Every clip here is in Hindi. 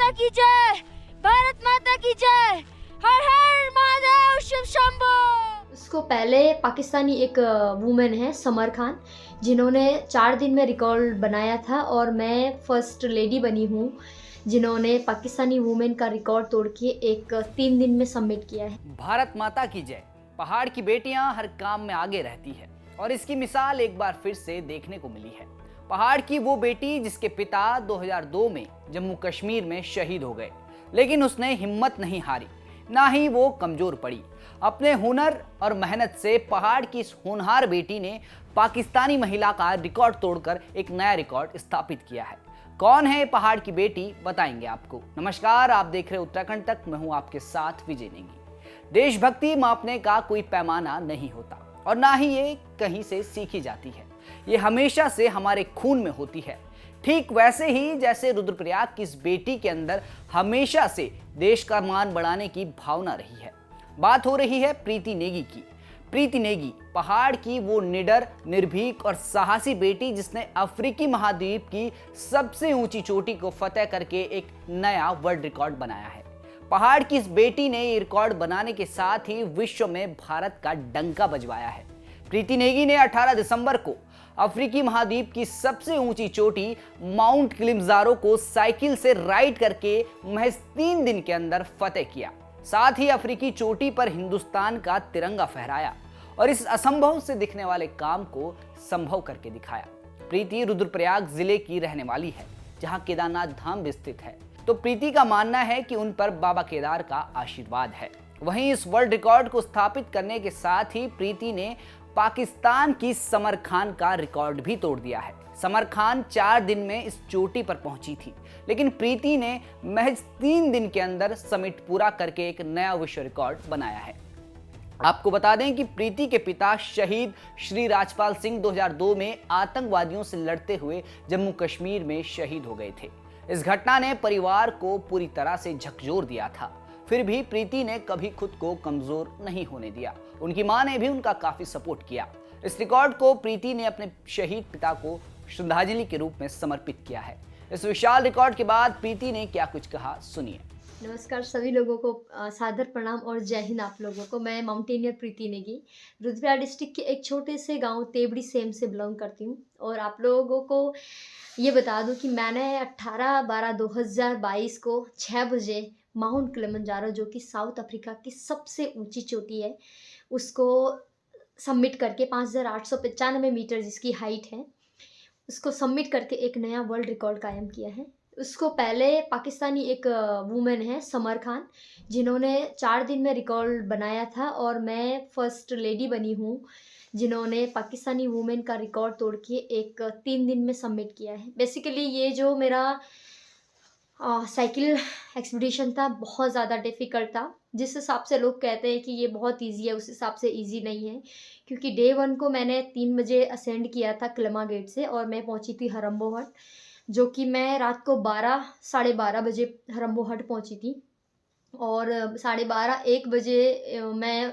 माता की जय, भारत माता की जय, हर हर महादेव, शिव शंभो। उसको पहले पाकिस्तानी एक वुमेन है समर खान, जिन्होंने 4 दिन में रिकॉर्ड बनाया था, और मैं फर्स्ट लेडी बनी हूँ जिन्होंने पाकिस्तानी वुमेन का रिकॉर्ड तोड़ के एक 3 दिन में सबमिट किया है। भारत माता की जय। पहाड़ की बेटियां हर काम में आगे रहती है और इसकी मिसाल एक बार फिर से देखने को मिली है। पहाड़ की वो बेटी जिसके पिता 2002 में जम्मू कश्मीर में शहीद हो गए, लेकिन उसने हिम्मत नहीं हारी, ना ही वो कमजोर पड़ी। अपने हुनर और मेहनत से पहाड़ की इस होनहार बेटी ने पाकिस्तानी महिला का रिकॉर्ड तोड़कर एक नया रिकॉर्ड स्थापित किया है। कौन है पहाड़ की बेटी, बताएंगे आपको। नमस्कार, आप देख रहे उत्तराखंड तक, मैं हूं आपके साथ विजय नेगी। देशभक्ति मापने का कोई पैमाना नहीं होता और ना ही ये कहीं से सीखी जाती है, ये हमेशा से हमारे खून में होती है। ठीक वैसे ही जैसे रुद्रप्रयाग की इस बेटी के अंदर हमेशा से देश का मान बढ़ाने की भावना रही है। बात हो रही है प्रीति नेगी की। प्रीति नेगी पहाड़ की वो निडर, निर्भीक और साहसी बेटी जिसने अफ्रीकी महाद्वीप की सबसे ऊंची चोटी को फतेह करके एक नया वर्ल्ड रिकॉर्ड बनाया है। पहाड़ की इस बेटी ने ये रिकॉर्ड बनाने के साथ ही विश्व में भारत का डंका बजवाया है। प्रीति नेगी ने 18 दिसंबर को अफ्रीकी महाद्वीप की सबसे ऊंची चोटी माउंट किलिमंजारो को साइकिल से राइड करके महज 3 दिन के अंदर फतेह किया। साथ ही अफ्रीकी चोटी पर हिंदुस्तान का तिरंगा फहराया और इस असंभव से दिखने वाले काम को संभव करके दिखाया। प्रीति रुद्रप्रयाग जिले की रहने वाली है, जहां केदारनाथ धाम भी स्थित है। तो प्रीति का मानना है कि उन पर बाबा केदार का आशीर्वाद है। वहीं इस वर्ल्ड रिकॉर्ड को स्थापित करने के साथ ही प्रीति ने पाकिस्तान की समर खान का रिकॉर्ड भी तोड़ दिया है। समर खान 4 दिन में इस चोटी पर पहुंची थी, लेकिन प्रीति ने महज 3 दिन के अंदर समिट पूरा करके एक नया विश्व रिकॉर्ड बनाया है। आपको बता दें कि प्रीति के पिता शहीद श्री राजपाल सिंह 2002 में आतंकवादियों से लड़ते हुए जम्मू कश्मीर में शहीद हो गए थे। इस घटना ने परिवार को पूरी तरह से झकझोर दिया था, फिर भी प्रीति ने कभी खुद को कमजोर नहीं होने दिया। उनकी मां ने भी उनका काफी सपोर्ट किया। इस रिकॉर्ड को प्रीति ने अपने शहीद पिता को श्रद्धांजलि के रूप में समर्पित किया है। इस विशाल रिकॉर्ड के बाद प्रीति ने क्या कुछ कहा, सुनिए। नमस्कार सभी लोगों को, सादर प्रणाम और जय हिंद आप लोगों को। मैं माउंटेनियर प्रीति नेगी रुद्रप्रयाग डिस्ट्रिक्ट के एक छोटे से गांव तेबड़ी सेम से बिलोंग करती हूं। और आप लोगों को ये बता दूं कि मैंने 18/12/2022 को 6 बजे माउंट किलिमंजारो, जो कि साउथ अफ्रीका की सबसे ऊंची चोटी है, उसको सबमिट करके 5895 मीटर जिसकी हाइट है, उसको सबमिट करके एक नया वर्ल्ड रिकॉर्ड कायम किया है। उसको पहले पाकिस्तानी एक वुमेन है समर खान, जिन्होंने 4 दिन में रिकॉर्ड बनाया था, और मैं फर्स्ट लेडी बनी हूँ जिन्होंने पाकिस्तानी वुमेन का रिकॉर्ड तोड़ के एक 3 दिन में सबमिट किया है। बेसिकली ये जो मेरा साइकिल एक्सपीडिशन था बहुत ज़्यादा डिफ़िकल्ट था। जिस हिसाब से लोग कहते हैं कि ये बहुत इजी है, उस हिसाब से इजी नहीं है, क्योंकि डे 1 को मैंने 3 बजे असेंड किया था किलमा गेट से, और मैं पहुंची थी हरम्बो हट, जो कि मैं रात को 12 साढ़े 12 बजे हरम्बो हट पहुंची थी। और 12:30-1 बजे मैं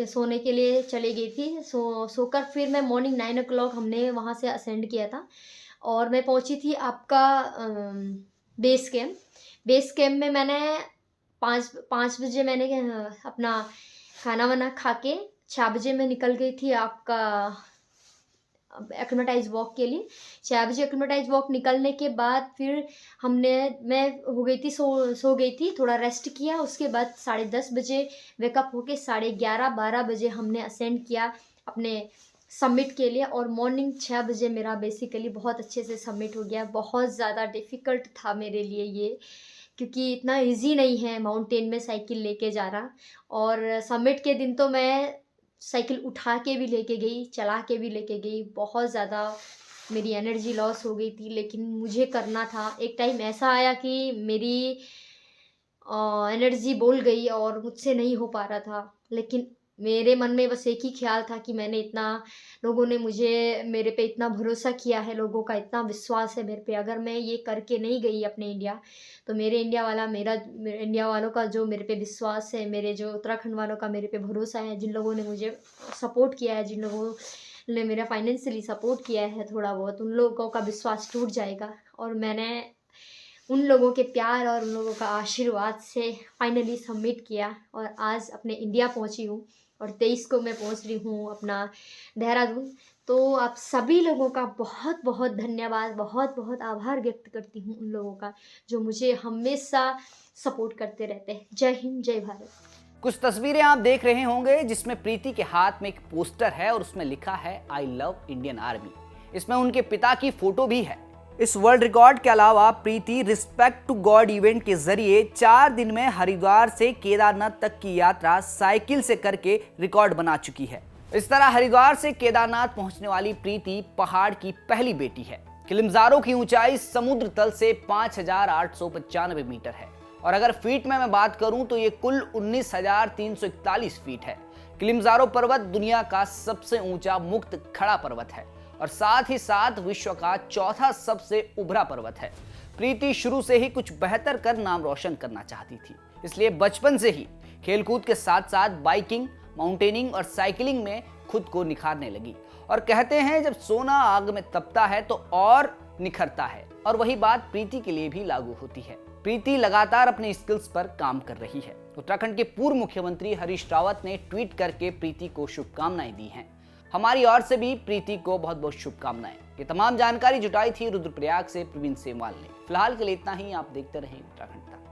सोने के लिए चली गई थी। सोकर फिर मैं मॉर्निंग 9 o'clock हमने वहाँ से असेंड किया था, और मैं पहुंची थी आपका बेस कैम्प में। मैंने 5 बजे मैंने अपना खाना वाना खा के 6 बजे मैं निकल गई थी आपका एक्लेमेटाइज वॉक के लिए। 6 बजे एक्लेमेटाइज वॉक निकलने के बाद फिर मैं हो गई थी, सो गई थी, थोड़ा रेस्ट किया। उसके बाद 10:30 बजे वेकअप होके 11:30-12 बजे हमने असेंड किया अपने सबमिट के लिए, और मॉर्निंग 6 बजे मेरा बेसिकली बहुत अच्छे से सबमिट हो गया। बहुत ज़्यादा डिफ़िकल्ट था मेरे लिए ये, क्योंकि इतना इजी नहीं है माउंटेन में साइकिल लेके जाना। और सबमिट के दिन तो मैं साइकिल उठा के भी लेके गई, चला के भी लेके गई, बहुत ज़्यादा मेरी एनर्जी लॉस हो गई थी, लेकिन मुझे करना था। एक टाइम ऐसा आया कि मेरी एनर्जी बोल गई और मुझसे नहीं हो पा रहा था, लेकिन मेरे मन में बस एक ही ख्याल था कि लोगों ने मेरे पे इतना भरोसा किया है, लोगों का इतना विश्वास है मेरे पे। अगर मैं ये करके नहीं गई अपने इंडिया, तो मेरे इंडिया वालों का जो मेरे पे विश्वास है, मेरे जो उत्तराखंड वालों का मेरे पे भरोसा है, जिन लोगों ने मुझे सपोर्ट किया है, जिन लोगों ने मेरा फाइनेंशियली सपोर्ट किया है थोड़ा बहुत, उन लोगों का विश्वास टूट जाएगा। और मैंने उन लोगों के प्यार और उन लोगों का आशीर्वाद से फाइनली सबमिट किया और आज अपने इंडिया पहुंची हूँ और 23 को मैं पहुंच रही हूँ अपना देहरादून। तो आप सभी लोगों का बहुत बहुत धन्यवाद, बहुत बहुत आभार व्यक्त करती हूँ उन लोगों का जो मुझे हमेशा सपोर्ट करते रहते हैं। जय हिंद, जय भारत। कुछ तस्वीरें आप देख रहे होंगे जिसमें प्रीति के हाथ में एक पोस्टर है और उसमें लिखा है आई लव इंडियन आर्मी। इसमें उनके पिता की फोटो भी है। इस वर्ल्ड रिकॉर्ड के अलावा प्रीति रिस्पेक्ट टू गॉड इवेंट के जरिए 4 दिन में हरिद्वार से केदारनाथ तक की यात्रा साइकिल से करके रिकॉर्ड बना चुकी है। इस तरह हरिद्वार से केदारनाथ पहुंचने वाली प्रीति पहाड़ की पहली बेटी है। किलिमंजारो की ऊंचाई समुद्र तल से 5,895 मीटर है और अगर फीट में मैं बात करूं तो ये कुल 19,341 फीट है। किलिमंजारो पर्वत दुनिया का सबसे ऊंचा मुक्त खड़ा पर्वत है और साथ ही साथ विश्व का चौथा सबसे उभरा पर्वत है। प्रीति शुरू से ही कुछ बेहतर कर नाम रोशन करना चाहती थी, इसलिए बचपन से ही खेलकूद के साथ साथ बाइकिंग, माउंटेनिंग और साइकिलिंग में खुद को निखारने लगी। और कहते हैं जब सोना आग में तपता है तो और निखरता है, और वही बात प्रीति के लिए भी लागू होती है। प्रीति लगातार अपने स्किल्स पर काम कर रही है। उत्तराखंड के पूर्व मुख्यमंत्री हरीश रावत ने ट्वीट करके प्रीति को शुभकामनाएं दी हैं। हमारी ओर से भी प्रीति को बहुत बहुत शुभकामनाएं। ये तमाम जानकारी जुटाई थी रुद्रप्रयाग से प्रवीण सेमवाल ने। फिलहाल के लिए इतना ही। आप देखते रहें उत्तराखंड तक।